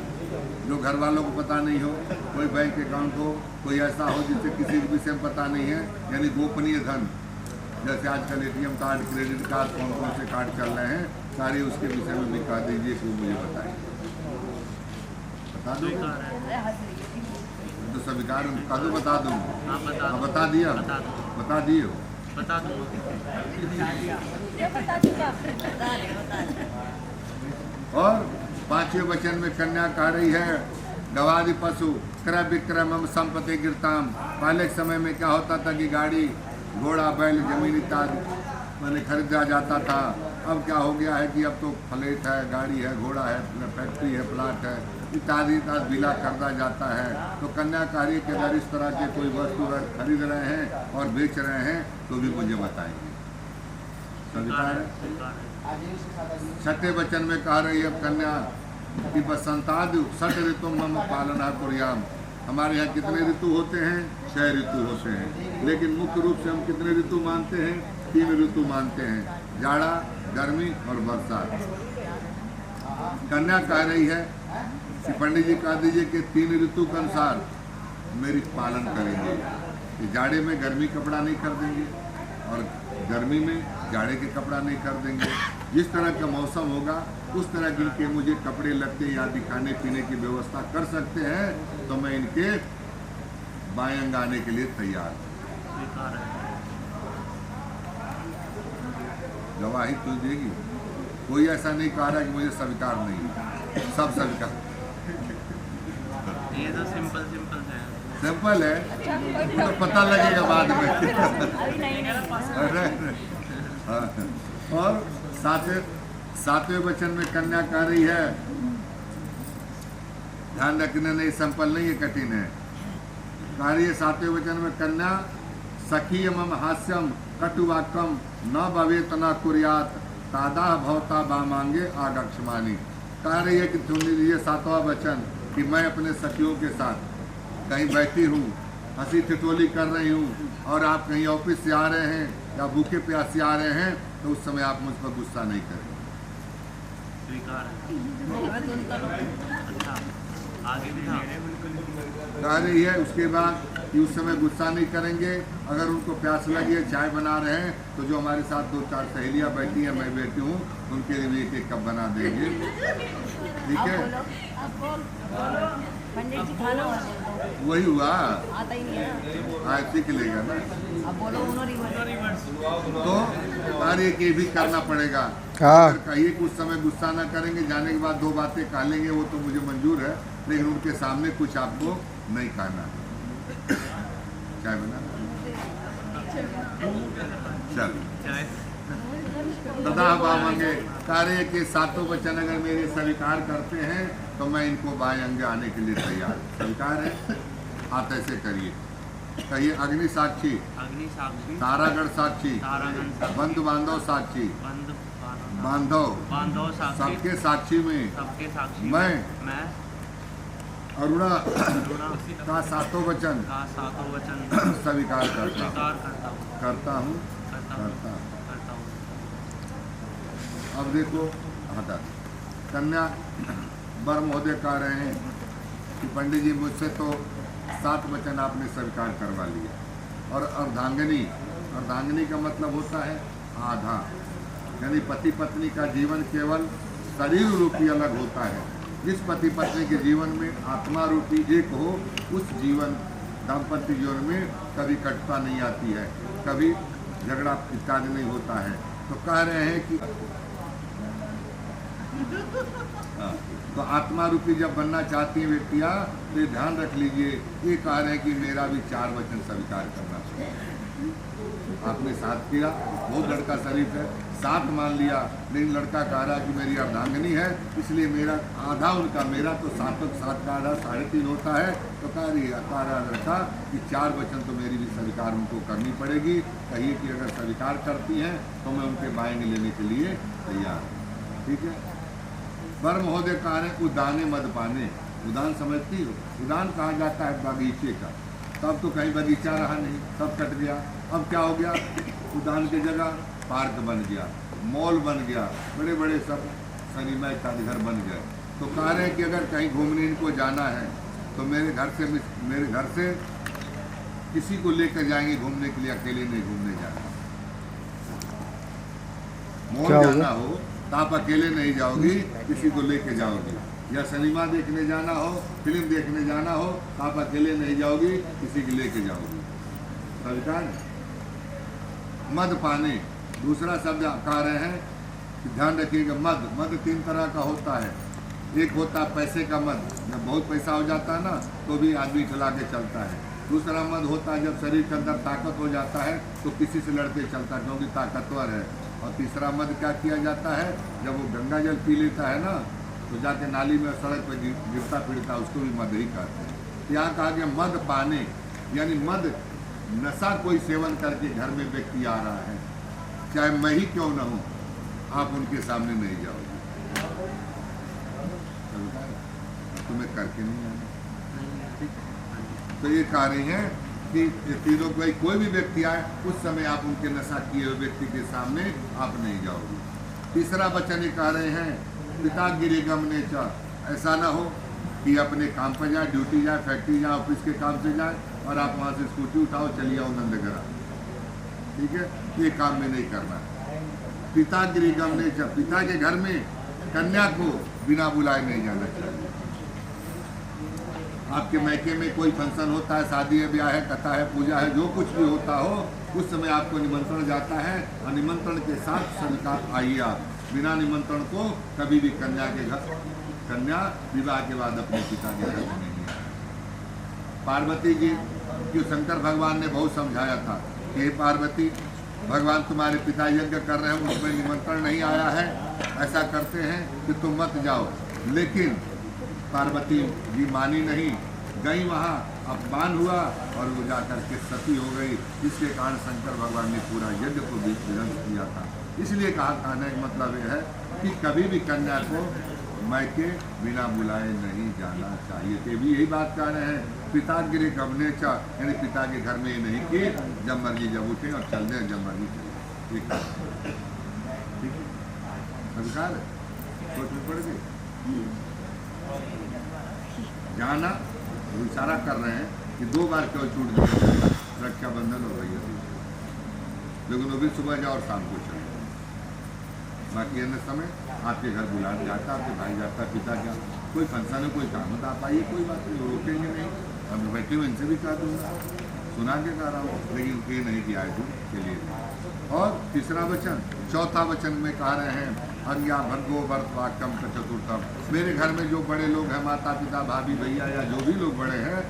जो घर वालों को पता नहीं हो, कोई बैंक अकाउंट हो, कोई ऐसा हो जिससे किसी के विषय में पता नहीं है, यानी गोपनीय धन, जैसे आजकल ATM कार्ड, क्रेडिट कार्ड, कौन कौन से कार्ड चल रहे हैं, सारी उसके विषय में भी कह दीजिए कि मुझे बताइए। बता दो तो स्वीकार कह दो, बता दूँगा। बता दिया, बता दिए हो, बता दूँ। और 5वें वचन में कन्या कह रही है गवादि पशु क्रय विक्रय मम संपत्ति गिरताम। पहले के समय में क्या होता था कि गाड़ी, घोड़ा, बैल, जमीन इत्यादि मैंने खरीदा जाता था। अब क्या हो गया है कि अब तो फ्लैट है, गाड़ी है, घोड़ा है, फैक्ट्री है, प्लाट है, इत्यादि इत्यादि विला खरीदा जाता है। तो कन्या कार्य के अगर इस तरह के कोई वस्तु खरीद रहे हैं और बेच रहे हैं तो भी मुझे बताएंगे। स्वीकार है। 6ठे वचन में कह रही है कन्या कि बसंतादि 6 ऋतु मम पालना कुर्याम। हमारे यहाँ कितने ऋतु होते हैं? 6 ऋतु होते हैं। लेकिन मुख्य रूप से हम कितने ऋतु मानते हैं? 3 ऋतु मानते हैं, जाड़ा, गर्मी और बरसात। कन्या कह रही है कि पंडित जी कह दीजिए कि 3 ऋतु के अनुसार मेरी पालन करेंगे कि जाड़े में गर्मी कपड़ा नहीं कर देंगे और गर्मी में जाड़े के कपड़ा नहीं कर देंगे। जिस तरह का मौसम होगा उस तरह के मुझे कपड़े लगते या खाने पीने की व्यवस्था कर सकते हैं, तो मैं इनके बाएं अंग आने के लिए तैयार हूँ। गवाही तू देगी। कोई ऐसा नहीं कह रहा कि मुझे स्वीकार नहीं, सब स्वीकार। ये तो सिंपल है। सिंपल है तो पता लगेगा बाद में। और 7वें वचन में कन्या कह रही है, ध्यान रखने नहीं, सिंपल नहीं है, कठिन है। कह रही है 7वें वचन में कन्या सखी मम हास्यम कटुवाक्यम न भवेत न कुर्यात तादा भवता बामांगे आगक्षमानी। कह रही है कि सुन लीजिए 7वां वचन कि मैं अपने सखियों के साथ कहीं बैठी हूँ, हंसी ठिठोली कर रही हूँ, और आप कहीं ऑफिस से आ रहे हैं या भूखे प्यासे आ रहे हैं, तो उस समय आप मुझ पर गुस्सा नहीं करें। कह रही है उसके बाद कि उस समय गुस्सा नहीं करेंगे। अगर उनको प्यास लगी है, चाय बना रहे हैं, तो जो हमारे साथ 2-4 सहेलियाँ बैठी हैं, मैं बैठी हूँ, उनके लिए 1-1 कप बना देंगे। ठीक है, वही हुआ, आज सीख लेगा ना। तो कार्य के भी करना पड़ेगा। अगर कहिए कुछ समय गुस्सा ना करेंगे, जाने के बाद 2 बातें कह लेंगे, वो तो मुझे मंजूर है, लेकिन उनके सामने कुछ आपको नहीं कहना। चाय बना चल तथा पावांगे कार्य के सातों वचन अगर मेरे स्वीकार करते हैं तो मैं इनको बाएं अंगे आने के लिए तैयार स्वीकार है। आप ऐसे करिए, कहिए अग्नि साक्षी, अग्नि साक्षी, तारागढ़ साक्षी, तारागण साक्षी, बंधु बांधव साक्षी, बंद बांधव बांधव साक्षी, सबके साक्षी में सबके साक्षी, मैं अरुणा का सातों वचन का सातों वचन स्वीकार करता स्वीकार करता हूँ, करता हूँ करता हूँ, करता हूँ। करता हूँ। अब देखो हटा कन्या वर महोदय कह रहे हैं कि पंडित जी मुझसे तो 7 वचन आपने स्वीकार करवा लिया, और अर्धांगिनी का मतलब होता है आधा, यानी पति पत्नी का जीवन केवल शरीर रूपी अलग होता है। जिस पति पत्नी के जीवन में आत्मा रूपी एक हो, उस जीवन दाम्पत्य जीवन में कभी कटुता नहीं आती है, कभी झगड़ा इत्यादि नहीं होता है। तो कह रहे हैं कि हाँ, तो आत्मा रूपी जब बनना चाहती है व्यक्तियाँ तो ध्यान रख लीजिए, ये कह रहे हैं कि मेरा भी 4 वचन स्वीकार करना चाहिए। आपने 7 किया, वो लड़का शरीफ है, 7 मान लिया, लेकिन लड़का कह रहा कि मेरी अर्धांगिनी है, इसलिए मेरा आधा उनका, मेरा तो 7 का आधा 3.5 होता है। तो कह रहा लड़का कि 4 वचन तो मेरी भी स्वीकार उनको करनी पड़ेगी। कहिए कि अगर स्वीकार करती हैं तो मैं उनके बाएंगे लेने के लिए तैयार हूँ। ठीक है। वर महोदय कह रहे हैं उदाने मद पाने। उदान समझती हो? उदान कहा जाता है बगीचे का। तब तो कहीं बगीचा रहा नहीं, तब कट गया। अब क्या हो गया? उदान की जगह पार्क बन गया, मॉल बन गया, बड़े बड़े सब सिनेमा इत्यादि घर बन गए। तो कह रहे हैं कि अगर कहीं घूमने इनको जाना है तो मेरे घर से किसी को लेकर जाएंगे घूमने के लिए, अकेले नहीं घूमने जाना। मॉल जाना हो तो आप अकेले नहीं जाओगी, किसी को लेके जाओगी। या सिनेमा देखने जाना हो, फिल्म देखने जाना हो तो आप अकेले नहीं जाओगी, किसी को लेके जाओगी। स्वीकार। मद पाने दूसरा शब्द कह रहे हैं कि ध्यान रखिएगा। मद 3 तरह का होता है। एक होता है पैसे का मद, जब बहुत पैसा हो जाता है ना तो भी आदमी चला के चलता है। दूसरा मद होता है जब शरीर के अंदर ताकत हो जाता है तो किसी से लड़के चलता है क्योंकि ताकतवर है। और तीसरा मद क्या किया जाता है, जब वो गंगा जल पी लेता है ना तो जाके नाली में सड़क पर गिरता फिरता, उसको भी मद ही कहते हैं। यहाँ कहा गया मद पाने, यानी मद नशा कोई सेवन करके घर में व्यक्ति आ रहा है, चाहे मैं ही क्यों न हूँ, आप उनके सामने नहीं जाओगे, तुम्हें करके नहीं आना। तो ये कह रही हैं कि तीनों कोई भी व्यक्ति आए उस समय आप उनके नशा किए हुए व्यक्ति के सामने आप नहीं जाओगे। तीसरा वचन ये कह रहे हैं पिता गिरे गमने चा, ऐसा ना हो कि अपने काम पर जाए, ड्यूटी जाए, फैक्ट्री जाए, ऑफिस के काम से जाए और आप वहाँ से स्कूटी उठाओ चलिए आओ नंदगरा। ठीक है, ये काम में नहीं करना। पिता गिरी गमने चा, पिता के घर में कन्या को बिना बुलाए नहीं जाना चाहिए। आपके मैके में कोई फंक्शन होता है, शादी है, ब्याह है, कथा है, पूजा है, जो कुछ भी होता हो उस समय आपको निमंत्रण जाता है और निमंत्रण के साथ स्वीकार आइए। आप बिना निमंत्रण को कभी भी कन्या विवाह के बाद अपने पिता के घर में नहीं आए। पार्वती जी जो शंकर भगवान ने बहुत समझाया था कि हे पार्वती, भगवान तुम्हारे पिता यज्ञ कर रहे हैं, उसमें निमंत्रण नहीं आया है, ऐसा करते हैं कि तुम मत जाओ। लेकिन पार्वती जी मानी नहीं, गई वहाँ, अपमान हुआ और वो जाकर के सती हो गई। इसके कारण शंकर भगवान ने पूरा यज्ञ को भी विध्वंस किया था। इसलिए कहने का मतलब यह है कि कभी भी कन्या को मैके बिना बुलाए नहीं जाना चाहिए। तो भी यही बात कह रहे हैं पिता गिरे गमने चा, यानी पिता के घर में ये नहीं कि जब मर्जी जब उठे और चल दें, जब मर्जी चले। ठीक है, संस्कार सोच में पड़ गई जाना। इशारा कर रहे हैं कि 2 बार क्यों छूट गया, रक्षाबंधन हो रही है, लेकिन वो भी सुबह जाओ और शाम को चले। बाकी अन्य समय आपके घर बुलाने जाता, आपके भाई जाता, पिता क्या कोई फंक्शन है, कोई काम है, आप आइए, कोई बात नहीं, रोकेंगे नहीं। अब बैठे हुए इनसे भी कह दूँगा, सुना के कह रहा हूँ, लेकिन ये नहीं कि आए तुम के लिए। और तीसरा वचन, चौथा वचन में कह रहे हैं अज्ञा भर्गो वर्त वाक्यम का चतुर्थम। मेरे घर में जो बड़े लोग हैं, माता पिता भाभी भैया या जो भी लोग बड़े हैं,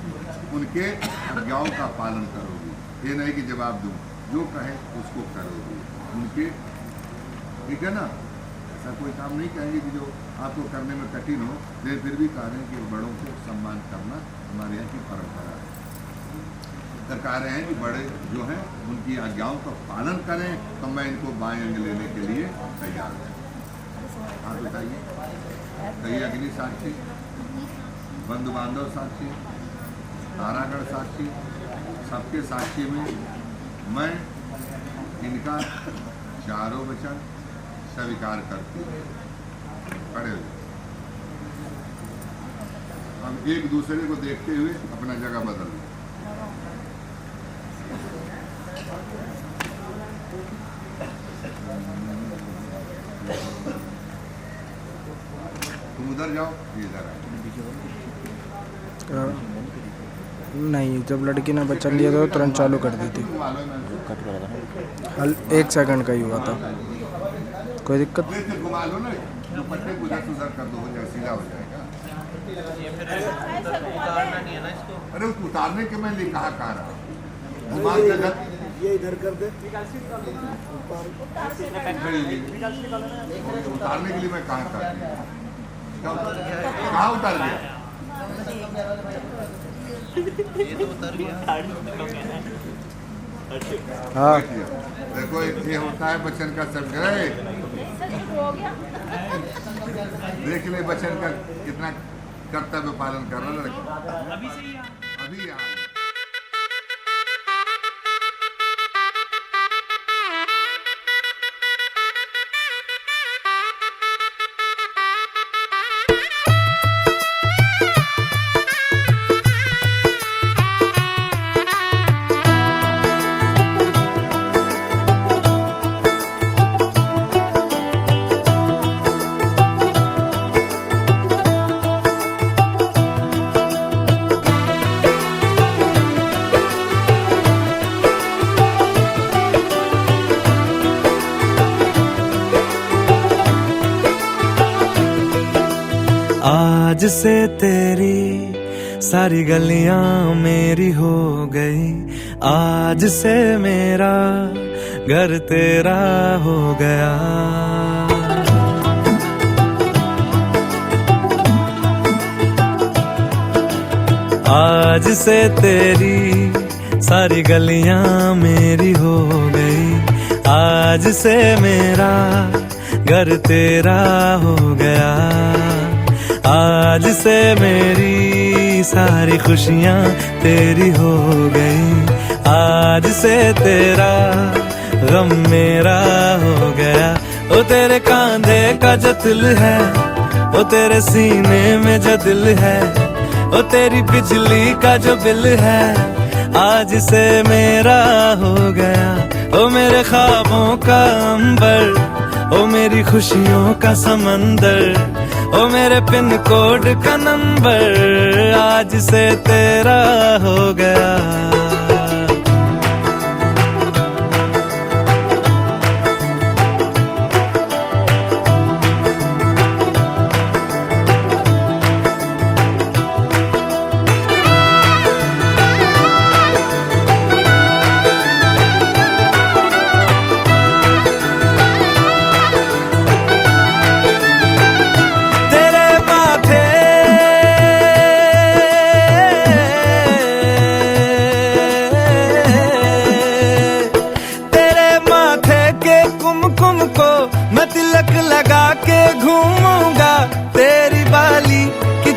उनके आज्ञाओं का पालन करोगी। ये नहीं कि जवाब दूँ, जो कहे उसको करोगी, उनके ठीक है ना। ऐसा कोई काम नहीं कहेंगे कि जो आपको करने में कठिन हो, लेकिन फिर भी कह रहे हैं कि बड़ों को सम्मान करना हमारे यहाँ की परंपरा है। तो कह रहे हैं कि बड़े जो हैं उनकी आज्ञाओं का पालन करें, तो मैं इनको बाएं अंग लेने के लिए तैयार हूँ। हाँ बताइए, कहिए अग्नि साक्षी, बंधु बांधव साक्षी, तारागढ़ साक्षी, सबके साक्षी में मैं इनका चारों वचन स्वीकार करती हूँ। खड़े हो, हम एक दूसरे को देखते हुए अपना जगह बदल लें। तुम उधर जाओ, ये इधर आए। नहीं, जब लड़की ने वचन लिया था तो तुरंत चालू कर दी थी। हल 1 सेकंड का ही हुआ था, कोई दिक्कत। घुमा लो ना, दुपट्टे को उधर सुधर कर दो, हो जाए, सीधा हो जाएगा। उतारना नहीं है ना इसको। अरे उतारने के मैं कहा रहा घुमा के ये इधर कर दे। उतारने के लिए मैं कहाँ कर कहाँ उतार गया? ये तो उतर गया। हाँ, देखो ये होता है बच्चन का सब गए, देख ले बच्चन का कितना कर्तव्य पालन कर रहा लड़का। अभी यहाँ आज से तेरी सारी गलियां मेरी हो गई, आज से मेरा घर तेरा हो गया। आज से तेरी सारी गलियां मेरी हो गई, आज से मेरा घर तेरा हो गया। आज से मेरी सारी खुशियां तेरी हो गई, आज से तेरा गम मेरा हो गया। ओ तेरे कांधे का जो दिल है, ओ तेरे सीने में जो दिल है, ओ तेरी बिजली का जो बिल है, आज से मेरा हो गया। ओ मेरे ख्वाबों का अंबर, ओ मेरी खुशियों का समंदर, ओ मेरे पिन कोड का नंबर, आज से तेरा हो गया।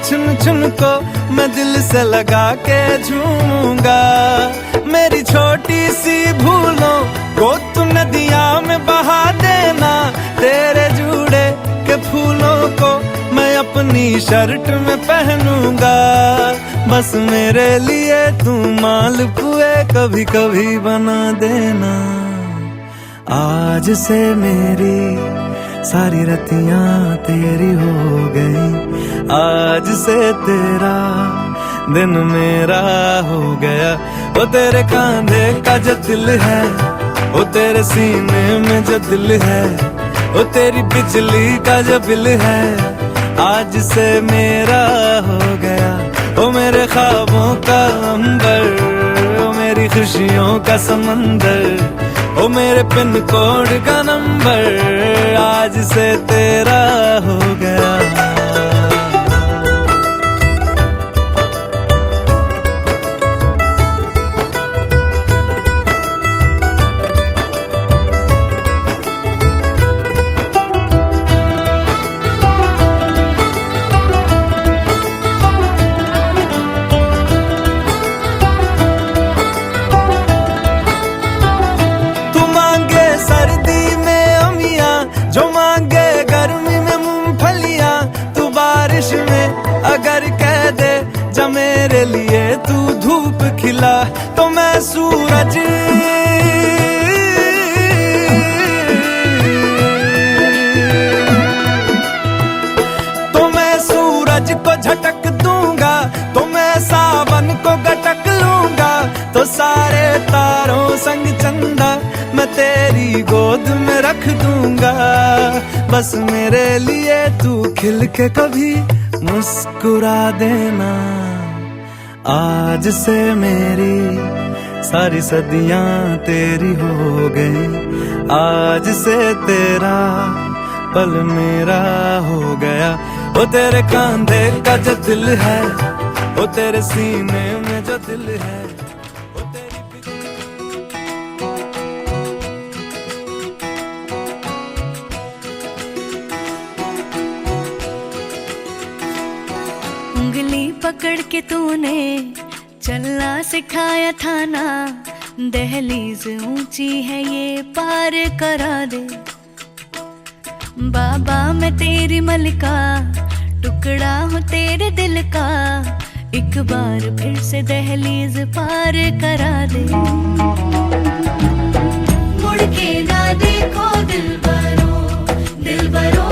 चुन चुन को मैं दिल से लगा के झूमूंगा। मेरी छोटी सी भूलों को तू नदिया में बहा देना, तेरे जुड़े के फूलों को मैं अपनी शर्ट में पहनूंगा। बस मेरे लिए तू मालपुए कभी कभी बना देना। आज से मेरी सारी रतियां तेरी हो गई, आज से तेरा दिन मेरा हो गया। वो तेरे कांधे का जो दिल है, वो तेरे सीने में जो दिल है, वो तेरी बिजली का जो बिल है, आज से मेरा हो गया। वो मेरे ख्वाबों का अंबर, वो मेरी खुशियों का समंदर, ओ मेरे मेरे पिन कोड का नंबर आज से तेरा हो गया। जो मांगे गर्मी में मूंगफलियां, तू बारिश में अगर कह दे जा मेरे लिए तू धूप खिला, तो मैं सूरज को झटक दूंगा, तो मैं सावन को गटक लूंगा, तो सारे तारों संग चंदा मैं तेरी गोद में रख दूंगा। बस मेरे लिए तू खिल के कभी मुस्कुरा देना। आज से मेरी सारी सदियां तेरी हो गई, आज से तेरा पल मेरा हो गया। वो तेरे कांधे का जो दिल है, वो तेरे सीने में जो दिल है, वो तेरी उंगली पकड़ के तूने चलना सिखाया था ना, दहलीज ऊंची है ये पार करा दे। बाबा मैं तेरी मलिका, टुकड़ा हूँ तेरे दिल का, एक बार फिर से दहलीज पार करा दे। मुड़ के ना देखो दिल बरो, दिल बरो।